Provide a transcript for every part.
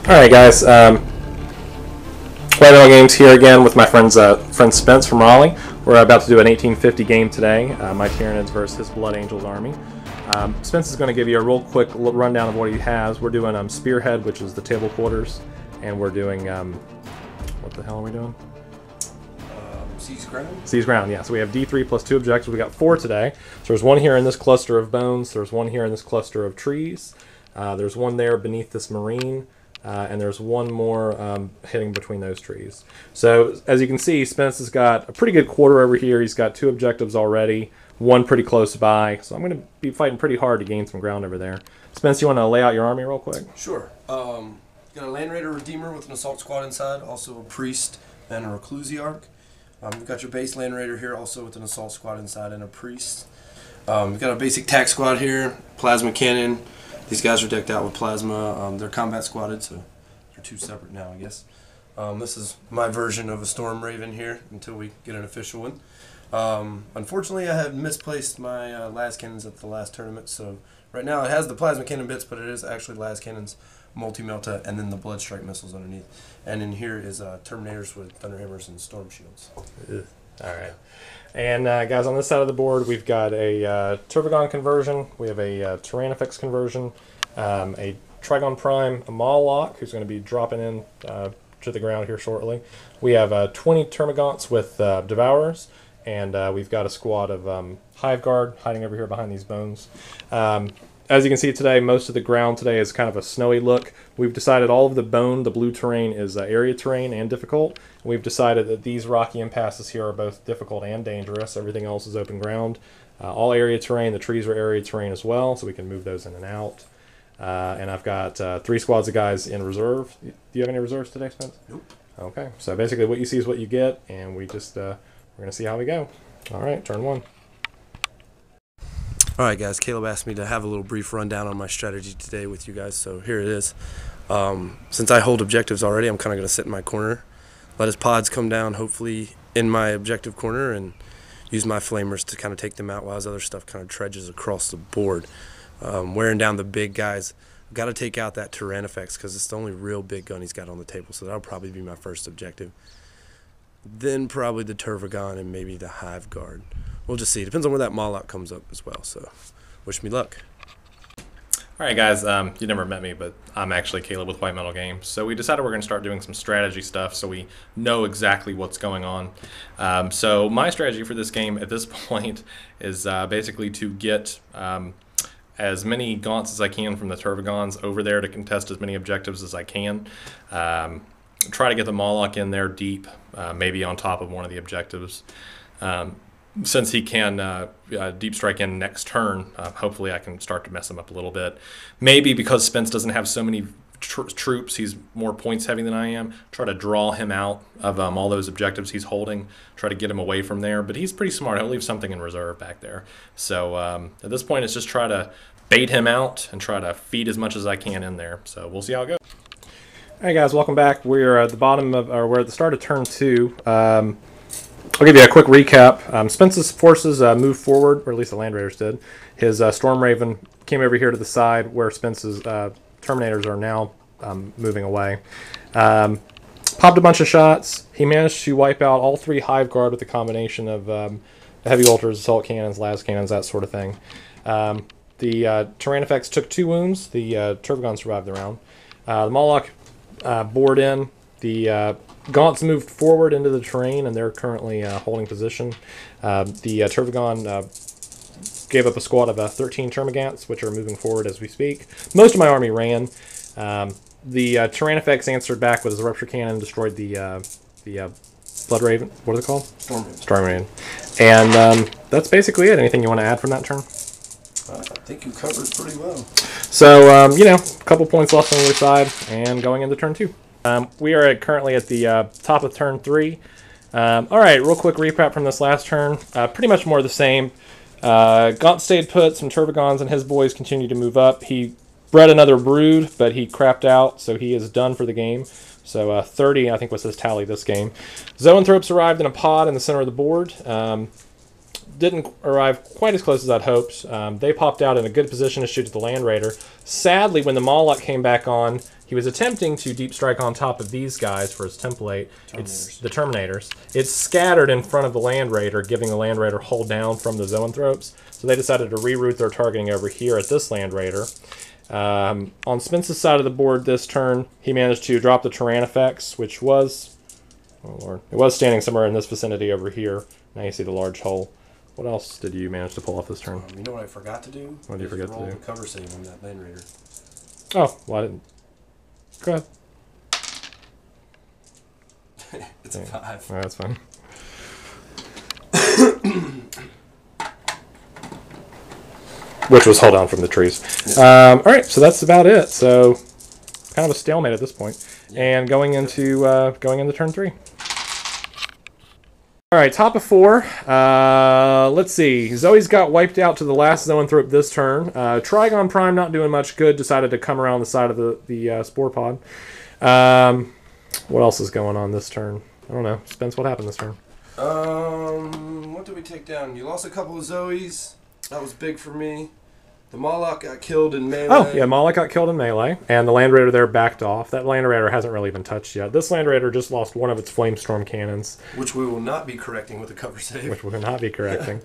Alright guys, White Games here again with my friend Spence from Raleigh. We're about to do an 1850 game today, my Tyranids versus his Blood Angels army. Spence is going to give you a real quick rundown of what he has. We're doing Spearhead, which is the table quarters, and we're doing, what the hell are we doing? Seize ground? Seize ground, yeah. So we have D3 plus 2 objectives. We got 4 today. So there's one here in this cluster of bones, there's one here in this cluster of trees, there's one there beneath this marine, and there's one more hitting between those trees. So as you can see, Spence has got a pretty good quarter over here. He's got 2 objectives already, one pretty close by. So I'm going to be fighting pretty hard to gain some ground over there. Spence, you want to lay out your army real quick? Sure. Got a Land Raider Redeemer with an assault squad inside, also a priest and a reclusiarch. You've got your base Land Raider here, also with an assault squad inside and a priest. You've got a basic tac squad here, plasma cannon. These guys are decked out with plasma. They're combat squadded, so they're 2 separate now, I guess. This is my version of a Storm Raven here until we get an official one. Unfortunately, I have misplaced my las cannons at the last tournament, so right now it has the plasma cannon bits, but it is actually las cannons, multi-melta, and then the blood strike missiles underneath. And in here is Terminators with thunderhammers and storm shields. Alright. And guys, on this side of the board, we've got a Turvagon conversion, we have a Tyrannifex conversion, a Trigon Prime, a Mawlock, who's going to be dropping in to the ground here shortly. We have 20 Termagants with Devourers, and we've got a squad of Hive Guard hiding over here behind these bones. As you can see today, most of the ground today is kind of a snowy look. We've decided all of the blue terrain is area terrain and difficult. We've decided that these rocky impasses here are both difficult and dangerous. Everything else is open ground. All area terrain, the trees are area terrain as well, so we can move those in and out. And I've got 3 squads of guys in reserve. Do you have any reserves today, Spence? Nope. Okay, so basically what you see is what you get, and we just, we're going to see how we go. All right, turn 1. Alright guys, Caleb asked me to have a little brief rundown on my strategy today with you guys, so here it is. Since I hold objectives already, I'm kind of going to sit in my corner, let his pods come down hopefully in my objective corner, and use my flamers to kind of take them out while his other stuff kind of trudges across the board. Wearing down the big guys. I've got to take out that Tyrannifex because it's the only real big gun he's got on the table, so that'll probably be my first objective. Then probably the Turvagon and maybe the Hive Guard. We'll just see. Depends on where that Mawlock comes up as well, so wish me luck. Alright guys, you never met me, but I'm actually Caleb with White Metal Games. So we decided we're going to start doing some strategy stuff so we know exactly what's going on. So my strategy for this game at this point is basically to get as many gaunts as I can from the Turvagons over there to contest as many objectives as I can. Try to get the Mawlock in there deep, maybe on top of one of the objectives. Since he can deep strike in next turn, hopefully I can start to mess him up a little bit. Maybe because Spence doesn't have so many troops, he's more points heavy than I am, try to draw him out of all those objectives he's holding, try to get him away from there. But he's pretty smart. He'll leave something in reserve back there. So at this point, it's just try to bait him out and try to feed as much as I can in there. So we'll see how it goes. Hey guys, welcome back. We're at the bottom of, or we're at the start of turn 2. I'll give you a quick recap. Spence's forces moved forward, or at least the Land Raiders did. His Storm Raven came over here to the side where Spence's Terminators are now moving away. Popped a bunch of shots. He managed to wipe out all 3 Hive Guard with a combination of heavy bolters, assault cannons, las cannons, that sort of thing. The Tyrannifex took 2 wounds. The Turvagon survived the round. The Mawlock bored in. The Gaunts moved forward into the terrain, and they're currently holding position. The Turvagon gave up a squad of 13 Termagants, which are moving forward as we speak. Most of my army ran. The Tyrannifex answered back with his Rupture Cannon, destroyed the Blood Raven. What are they called? Storm Raven. Storm Raven. And that's basically it. Anything you want to add from that turn? I think you covered pretty well. So, you know, a couple points left on the other side, and going into turn 2. We are currently at the top of turn 3. Alright, real quick recap from this last turn. Pretty much more of the same. Gaunt stayed put, some Turvagons and his boys continue to move up. He bred another brood, but he crapped out, so he is done for the game. So 30, I think, was his tally this game. Zoanthropes arrived in a pod in the center of the board. Didn't arrive quite as close as I'd hoped. They popped out in a good position to shoot at the Land Raider. Sadly, when the Mawlock came back on, he was attempting to deep strike on top of these guys for his template. It's the Terminators. It's scattered in front of the Land Raider, giving the Land Raider hold down from the Zoanthropes. So they decided to reroute their targeting over here at this Land Raider. On Spence's side of the board this turn, he managed to drop the Tyrannifex, which was, oh Lord, it was standing somewhere in this vicinity over here. Now you see the large hole. What else did you manage to pull off this turn? You know what I forgot to do? What did you forget to do? The cover save on that Land Raider. Oh, well, I didn't. Go ahead. It's a 5. Oh, that's fine. Which was hold on from the trees. Yeah. All right, so that's about it. So kind of a stalemate at this point. Yeah. And going into turn 3. All right, top of 4. Let's see. Zoe's got wiped out to the last Zoanthrope this turn. Trigon Prime not doing much good. Decided to come around the side of the Spore Pod. What else is going on this turn? I don't know. Spence, what happened this turn? What did we take down? You lost a couple of Zoes. That was big for me. The Moloch got killed in melee. Oh, yeah, Moloch got killed in melee, and the Land Raider there backed off. That Land Raider hasn't really been touched yet. This Land Raider just lost one of its Flamestorm cannons. Which we will not be correcting with a cover save. Which we will not be correcting.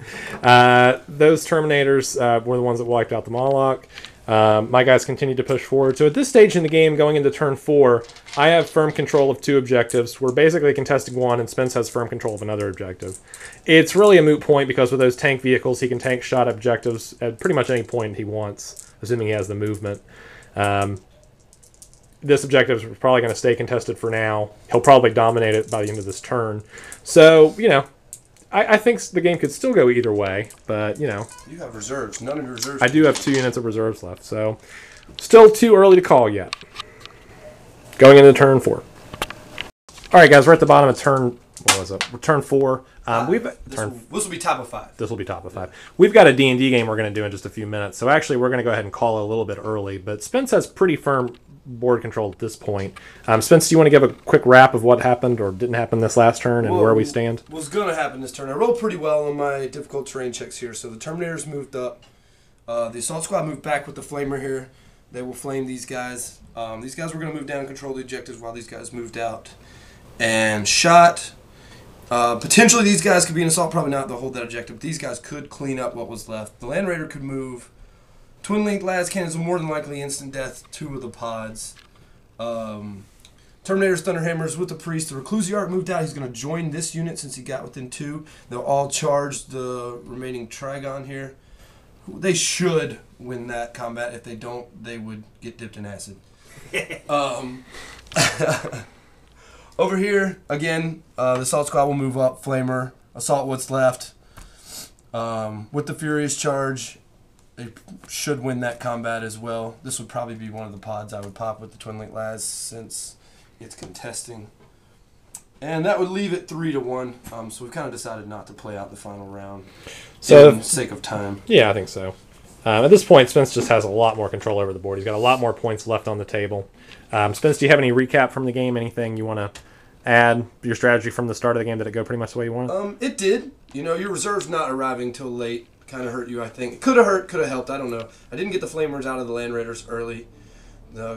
Those Terminators were the ones that wiped out the Moloch. My guys continued to push forward. So at this stage in the game, going into turn 4, I have firm control of 2 objectives. We're basically contesting one, and Spence has firm control of another objective. It's really a moot point because with those tank vehicles, he can tank shot objectives at pretty much any point he wants, assuming he has the movement. This objective is probably going to stay contested for now. He'll probably dominate it by the end of this turn. So, you know, I think the game could still go either way, but, you know. You have reserves. None of your reserves. I do have 2 units of reserves left, so still too early to call yet. Going into turn 4. All right, guys, we're at the bottom of turn, what was it? Turn 4. This will be top of 5. This will be top of 5. We've got a D&D game we're going to do in just a few minutes, so actually we're going to go ahead and call it a little bit early, but Spence has pretty firm board control at this point. Spence, do you want to give a quick wrap of what happened or didn't happen this last turn and where we stand? What's going to happen this turn? I rolled pretty well on my difficult terrain checks here. So the Terminators moved up. The Assault Squad moved back with the Flamer here. They will flame these guys. These guys were going to move down and control the objectives while these guys moved out and shot. Potentially these guys could be an assault, probably not. They'll hold that objective. But these guys could clean up what was left. The Land Raider could move. Twin link las cannons will more than likely instant death 2 of the pods. Terminator's Thunderhammers with the Priest. The Reclusiarch moved out. He's going to join this unit since he got within 2. They'll all charge the remaining Trigon here. They should win that combat. If they don't, they would get dipped in acid. Over here, again, the Assault Squad will move up. Flamer, assault what's left. With the Furious Charge, they should win that combat as well. This would probably be one of the pods I would pop with the Twin Link Las since it's contesting. And that would leave it 3-1. So we've kind of decided not to play out the final round for the sake of time. Yeah, I think so. At this point, Spence just has a lot more control over the board. He's got a lot more points left on the table. Spence, do you have any recap from the game? Anything you want to add? Your strategy from the start of the game, did it go pretty much the way you wanted? It did. You know, your reserves not arriving till late kind of hurt you, I think. It could have hurt, could have helped. I don't know. I didn't get the Flamers out of the Land Raiders early,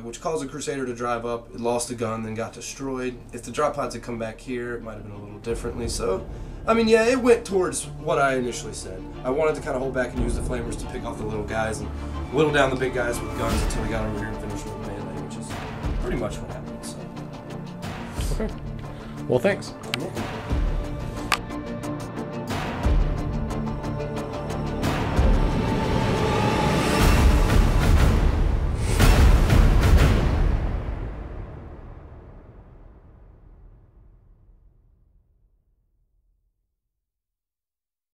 which caused the Crusader to drive up. It lost the gun, then got destroyed. If the drop pods had come back here, it might have been a little differently. So, I mean, yeah, it went towards what I initially said. I wanted to kind of hold back and use the Flamers to pick off the little guys and whittle down the big guys with guns until we got over here and finished with melee, which is pretty much what happened. So. Okay. Well, thanks. You're welcome.